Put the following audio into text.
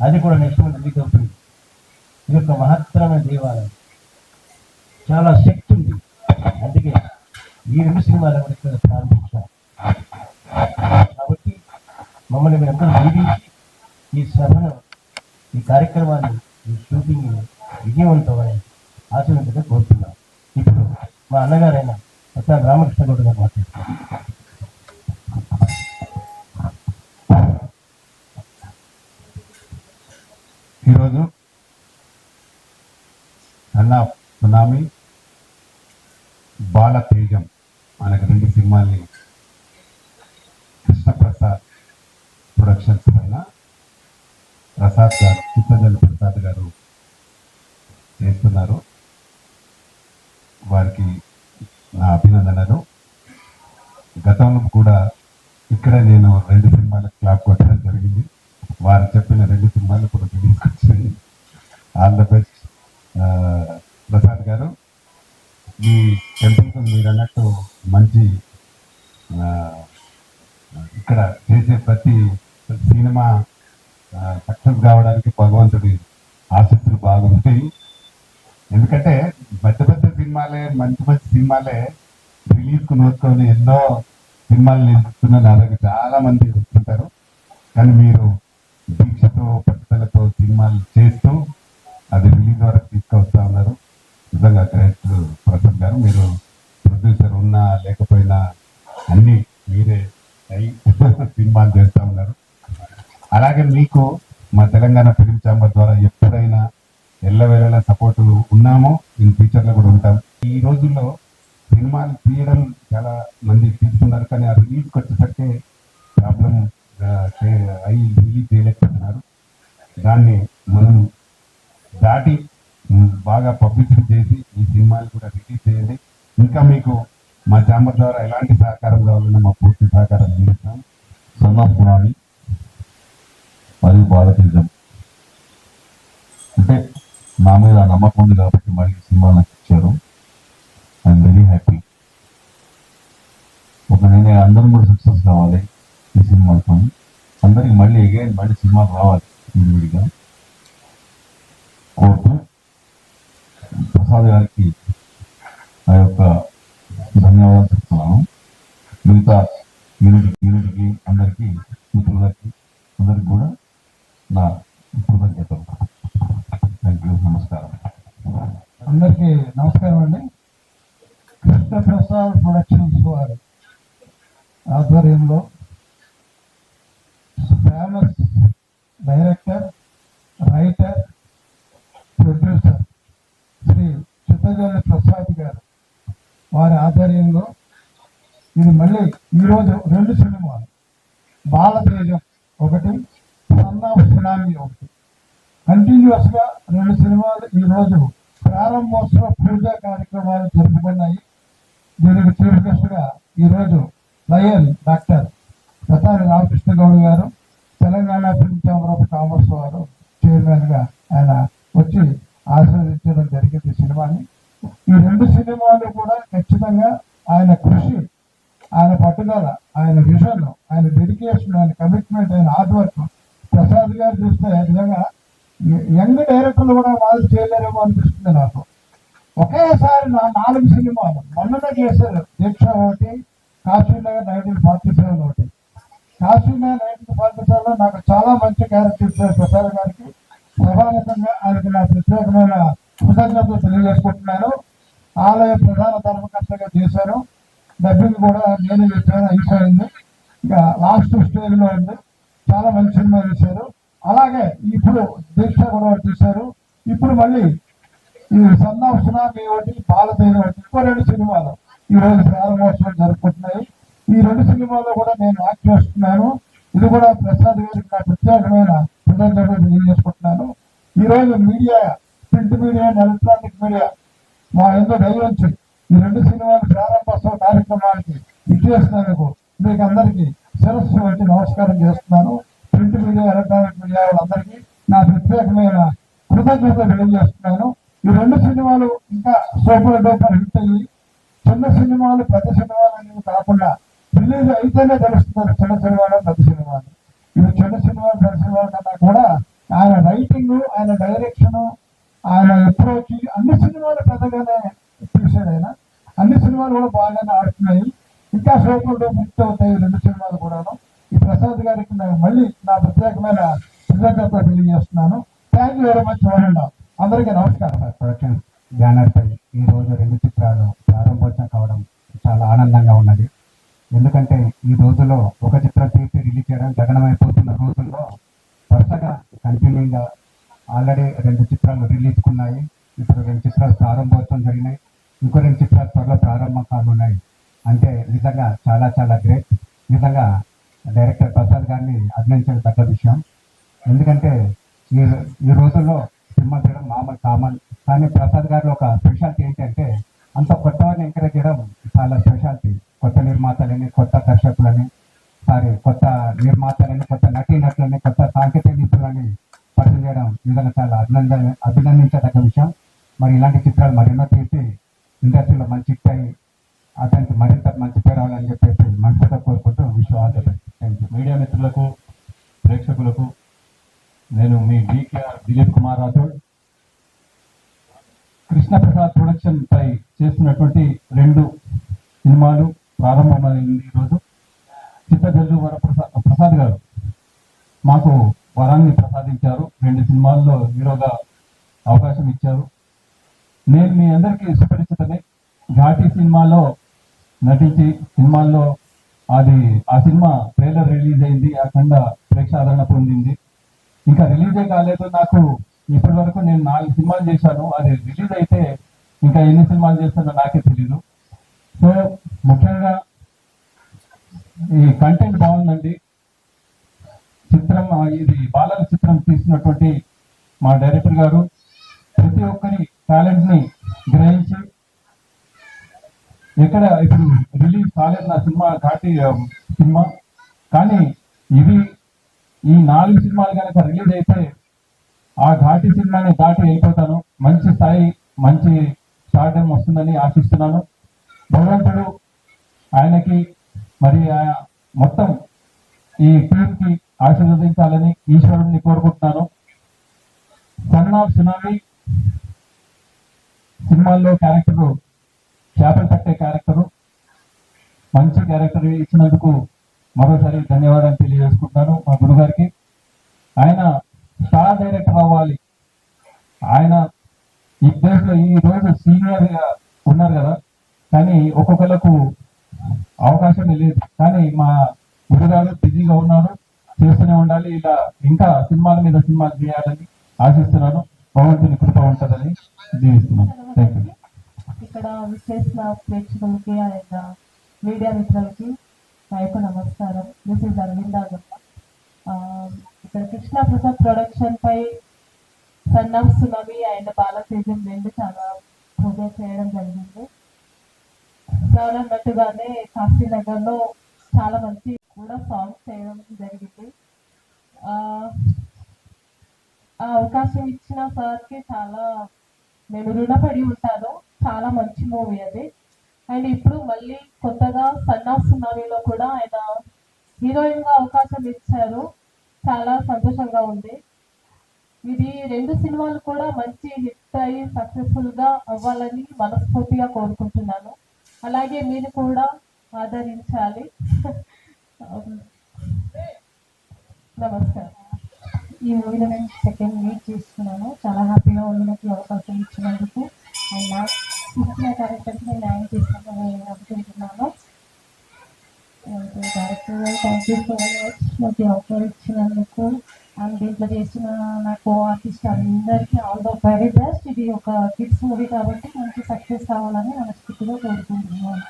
అది కూడా next month release అవుతుంది. ఇది ఒక మహత్తరమైన దేవాలయం, చాలా శక్తి ఉంది. అందుకే ఈ 2 సినిమాలు కూడా ఇక్కడ ప్రారంభించాం. కాబట్టి మమ్మల్ని మీరందరూ దీవించి ఈ సభను, ఈ కార్యక్రమాన్ని, ఈ షూటింగ్ విజయవంతమని ఆశీర్వదించగా కోరుతున్నాం. ఇప్పుడు మా అన్నగారైన ప్రసాద్ రామకృష్ణ గౌడ్ గారు మాట్లాడుతున్నారు. ఈరోజు అన్న సునామీ, బాల తేజం మనకు 2 సినిమాల్ని కృష్ణప్రసాద్ ప్రొడక్షన్స్ పైన ప్రసాద్ గారు, చిత్తజల్లి ప్రసాద్ గారు చేస్తున్నారు. వారికి నా అభినందనలు. గతంలో కూడా ఇక్కడ నేను 2 సినిమాలకు క్లాప్ కొట్టడం జరిగింది. వారు చెప్పిన 2 సినిమాలు కూడా తీసుకొచ్చింది. ఆల్ ద బెస్ట్ ప్రసాద్ గారు. ఈ టెంపుల్కి మీరు అన్నట్టు మంచి ఇక్కడ చేసే ప్రతి సినిమా సక్సెస్ కావడానికి భగవంతుడి ఆశీస్సులు బాగుంటాయి. ఎందుకంటే పెద్ద పెద్ద సినిమాలే, మంచి మంచి సినిమాలే రిలీజ్కు నోచుకొని ఎన్నో సినిమాలు నిలుస్తున్న నా దగ్గర చాలా మంది వస్తుంటారు. కానీ మీరు దీక్షతో, పట్టుదలతో సినిమాలు చేస్తూ అది రిలీజ్ వరకు తీసుకొస్తా ఉన్నారు. నిజంగా గ్రేట్ ప్రసాద్ గారు. మీరు ప్రొడ్యూసర్ ఉన్నా లేకపోయినా అన్ని మీరే సినిమాలు చేస్తూ ఉన్నారు. అలాగే మీకు మా తెలంగాణ ఫిలిం ఛాంబర్ ద్వారా ఎప్పుడైనా ఎల్లవేళలా సపోర్ట్ ఉన్నామో, ఇన్ ఫ్యూచర్లో కూడా ఉంటాం. ఈ రోజుల్లో సినిమాలు తీయడం చాలా మంది తీస్తున్నారు, కానీ ఆ రిలీజ్కి వచ్చేసరికి ప్రాబ్లం అయి రిలీజ్ చేయలేకపోతున్నారు. దాన్ని మనం దాటి బాగా పబ్లిసిటీ చేసి ఈ సినిమాలు కూడా రిలీజ్ చేయండి. ఇంకా మీకు మా ఛాంబర్ ద్వారా ఎలాంటి సహకారం కావాలన్నా మా పూర్తి సహకారం అందిస్తాం. సన్నాపురాణి మరియు భారతీయం అంటే నా మీద నమ్మకం ఉంది కాబట్టి మళ్ళీ సినిమా నాకు ఇచ్చారు. I'm very happy. నేను అందరం కూడా సక్సెస్ కావాలి ఈ సినిమాతో. అందరికి మళ్ళీ అగైన్ మళ్ళీ సినిమాకు రావాలి విడిగా కోరుతూ ప్రసాద్ గారికి నా యొక్క ధన్యవాదాలు చెప్తున్నాను. మిగతా యూనిట్కి అందరికీ, మిత్రులకి అందరికి కూడా నా కృతజ్ఞతలు. Thank you. నమస్కారం. అందరికీ నమస్కారం అండి. కృష్ణప్రసాద్ ప్రొడక్షన్స్ వారి ఆధ్వర్యంలో famous director, writer, producer Shri Chittajalli Prasad గారు వారి ఆధ్వర్యంలో ఇది మళ్ళీ ఈరోజు 2 సినిమాలు, బాలతేజం ఒకటి, సన్నా సునామీ ఒకటి, కంటిన్యూస్ గా 2 సినిమాలు ఈరోజు ప్రారంభోత్సవ పూజా కార్యక్రమాలు జరుపుకున్నాయి. దీనికి చీఫ్ గెస్ట్ గా ఈరోజు లయన్ డాక్టర్ ప్రసాద్ రామకృష్ణ గౌడ్ గారు, Telangana film chamber of commerce వారు చైర్మన్ గా ఆయన వచ్చి ఆశీర్వదించడం జరిగింది సినిమాని. ఈ 2 సినిమాలు కూడా ఖచ్చితంగా ఆయన కృషి, ఆయన పట్టుదల, ఆయన విజన్, ఆయన డెడికేషన్, ఆయన కమిట్మెంట్, ఆయన హార్డ్ వర్క్. ప్రసాద్ గారు చూస్తే నిజంగా యంగ్ డైరెక్టర్లు కూడా వాళ్ళు చేయలేరేమో అనిపిస్తుంది నాకు. ఒకేసారి 4 సినిమాలు మొన్ననే చేశారు. దీక్ష ఒకటి, కాశ్మీర్ 1947 ఒకటి. కాశ్మీర్ 1947లో నాకు చాలా మంచి క్యారెక్టర్ ఇచ్చారు ప్రసాద్ గారికి. సభాముఖంగా ఆయనకి నా ప్రత్యేకమైన కృతజ్ఞతలు తెలియజేసుకుంటున్నాను. ఆలయ ప్రధాన ధర్మకర్తగా చేశాను. డబ్బింగ్ కూడా నేను చెప్పాను, అయిపోయింది. ఇక లాస్ట్ స్టేజ్ లో ఉంది. చాలా మంచి సినిమా చేశారు. అలాగే ఇప్పుడు దీక్ష కూడా చూశారు. ఇప్పుడు మళ్ళీ ఈ సన్నా సునామీ ఒకటి, బాలతేజం ఒకటి, ఇంకో 2 సినిమాలు ఈ రోజు ప్రారంభోత్సవం జరుపుకుంటున్నాయి. ఈ 2 సినిమాల్లో కూడా నేను యాక్ట్ చేస్తున్నాను. ఇది కూడా ప్రసాద్ గారికి నా ప్రత్యేకమైన కృతజ్ఞతలు తెలియజేసుకుంటున్నాను. ఈ రోజు media, print media, electronic media మా ఎంతో దయవంచి ఈ 2 సినిమాలు ప్రారంభోత్సవ కార్యక్రమానికి ఇచ్చేసినందుకు మీకు అందరికీ శిరస్సు వంటి నమస్కారం చేస్తున్నాను. ప్రింట్ మీడియా, ఎలక్ట్రానిక్ మీడియా వాళ్ళందరికీ నా ప్రత్యేకమైన కృతజ్ఞతలు తెలియజేస్తున్నాను. ఈ 2 సినిమాలు ఇంకా సూపర్ డూపర్ హిట్ అయ్యి చిన్న సినిమాలు పెద్ద సినిమాలు అనేవి కాకుండా రిలీజ్ అయితేనే తెలుస్తున్నారు చిన్న సినిమాలు పెద్ద సినిమాలు. ఇవి చిన్న సినిమాలు పెద్ద సినిమాల కన్నా కూడా ఆయన రైటింగ్, ఆయన డైరెక్షన్, ఆయన అప్రోచ్ అన్ని సినిమాలు పెద్దగానే చూశాడు ఆయన. అన్ని సినిమాలు కూడా బాగానే ఆడుతున్నాయి. ఇంకా సూపర్లో హిట్ అవుతాయి 2 సినిమాలు కూడాను. ఈ ప్రసాద్ గారికి మళ్ళీ నా ప్రత్యేకమైన కృతజ్ఞత తెలియజేస్తున్నాను. Thank you very much. అందరికీ నమస్కారం. ప్రొడక్షన్ బ్యానర్ పై ఈ రోజు 2 చిత్రాలు ప్రారంభోత్సవం కావడం చాలా ఆనందంగా ఉన్నది. ఎందుకంటే ఈ రోజులో ఒక చిత్రం తీసి రిలీజ్ చేయడం గగనమైపోతున్న రోజుల్లో వరుసగా కంటిన్యూగా ఆల్రెడీ 2 చిత్రాలు రిలీజ్కున్నాయి. ఇప్పుడు 2 చిత్రాలు ప్రారంభోత్సవం జరిగినాయి. ఇంకో 2 చిత్రాలు త్వరలో ప్రారంభం కానున్నాయి. అంటే నిజంగా చాలా చాలా గ్రేట్. నిజంగా డైరెక్టర్ ప్రసాద్ గారిని అభినందించదగ్గ విషయం. ఎందుకంటే ఈ రోజుల్లో సినిమా చేయడం మామూలు కామన్. కానీ ప్రసాద్ గారిలో ఒక స్పెషాలిటీ ఏంటంటే అంత కొత్త వారిని ఎంకరేజ్ చేయడం చాలా స్పెషాలిటీ. కొత్త నిర్మాతలని, కొత్త దర్శకులని, కొత్త నిర్మాతలని, కొత్త నటీనటులని, కొత్త సాంకేతిక నిపుణులని పరిచయం చేయడం నిజంగా చాలా అభినందించదగ్గ విషయం. మరి ఇలాంటి చిత్రాలు మరెన్నో తీసి ఇండస్ట్రీలో మంచి హిట్ అయ్యి అతనికి మరింత మంచి పేరు రావాలని చెప్పేసి మనసుతో కోరుకుంటూ విశ్వాస. మీడియా మిత్రులకు, ప్రేక్షకులకు నేను మీ డికేఆర్ దిలీప్ కుమార్ రాథోడ్. కృష్ణప్రసాద్ ప్రొడక్షన్ పై చేస్తున్నటువంటి 2 సినిమాలు ప్రారంభమైంది ఈరోజు. చిత్తజల్లు ప్రసాద్ గారు మాకు వరాన్ని ప్రసాదించారు. 2 సినిమాల్లో హీరోగా అవకాశం ఇచ్చారు. నేను మీ అందరికీ సుపరిచితమే. ఘాటి సినిమాలో నటించి సినిమాల్లో ఆ సినిమా ట్రైలర్ రిలీజ్ అయింది. అఖండ ప్రేక్షాదరణ పొందింది. ఇంకా రిలీజే కాలేదు. నాకు ఇప్పటి వరకు నేను 4 సినిమాలు చేశాను. అది రిలీజ్ అయితే ఇంకా ఎన్ని సినిమాలు చేస్తానో నాకే తెలీదు. సో ముఖ్యంగా ఈ కంటెంట్ బాగుందండి. చిత్రం ఇది బాలల చిత్రం తీసినటువంటి మా డైరెక్టర్ గారు ప్రతి ఒక్కరి టాలెంట్ ని గ్రహించి, ఎక్కడ ఇప్పుడు రిలీజ్ కాలేదు నా సినిమా ఘాటి సినిమా, కానీ ఈ 4 సినిమాలు కనుక రిలీజ్ అయితే ఆ ఘాటి సినిమాని దాటి వెళ్ళిపోతాను. మంచి స్థాయి, మంచి స్టార్డమ్ వస్తుందని ఆశిస్తున్నాను. భగవంతుడు ఆయనకి మరి మొత్తం ఈ టీమ్ కి ఆశీర్వదించాలని ఈశ్వరుడిని కోరుకుంటున్నాను. సన్ ఆఫ్ సునామీ సినిమాల్లో క్యారెక్టరు చేపలు పట్టే క్యారెక్టరు, మంచి క్యారెక్టర్ ఇచ్చినందుకు మరోసారి ధన్యవాదాలు తెలియజేసుకుంటున్నాను మా గురుగారికి. ఆయన స్టార్ డైరెక్టర్ అవ్వాలి. ఆయన ఈ ప్లేస్ లో ఈ రోజు సీనియర్ గా ఉన్నారు కదా, కానీ ఒక్కొక్కరికి అవకాశమే లేదు. కానీ మా గురుగారు బిజీగా ఉన్నారు, చేస్తూనే ఉండాలి. ఇలా ఇంకా సినిమాల మీద సినిమాలు చేయాలని ఆశిస్తున్నాను. భగవంతుని కృప ఉంటుందని దీవిస్తున్నాను. Thank you. ఇక్కడ విశేష ప్రేక్షకులకి అండ్ మీడియా మిత్రులకి వైపు నమస్కారం. This is Aravinda Gupta. ఇక్కడ కృష్ణప్రసాద్ ప్రొడక్షన్ పై son of tsunami and Balatejam 2 చాలా ప్రొజెక్ట్ చేయడం జరిగింది. సార్ అన్నట్టుగానే కాశీనగర్ లో చాలా మంచి కూడా సాంగ్స్ చేయడం జరిగింది. ఆ అవకాశం ఇచ్చిన సార్కి చాలా నేను రుణపడి ఉంటాను. చాలా మంచి మూవీ అది. అండ్ ఇప్పుడు మళ్ళీ కొత్తగా సన్ ఆఫ్ సునామీలో కూడా ఆయన హీరోయిన్ గా అవకాశం ఇచ్చారు. చాలా సంతోషంగా ఉంది. ఇది 2 సినిమాలు కూడా మంచి హిట్ అయ్యి సక్సెస్ఫుల్ గా అవ్వాలని మనస్ఫూర్తిగా కోరుకుంటున్నాను. అలాగే మీరు కూడా ఆదరించాలి. నమస్కారం. ఈ మూవీలో నేను సెకండ్ లీడ్ చేస్తున్నాను. చాలా హ్యాపీగా ఉంది నాకు అవకాశం ఇచ్చినందుకు. అండ్ నాకు ఇచ్చిన క్యారెక్టర్కి నేను న్యాయం చేస్తానని నేను అనుకుంటున్నాను. డైరెక్టర్ గారు థ్యాంక్ యూ సో మచ్ నాకు అవకాశం ఇచ్చినందుకు. అండ్ దీంట్లో చేసిన నా కో ఆర్టిస్ట్ అందరికీ ఆల్ ద వెరీ బెస్ట్. ఇది ఒక కిడ్స్ మూవీ కాబట్టి మంచి సక్సెస్ కావాలని మనస్ఫూర్తిగా కోరుకుంటున్నాను.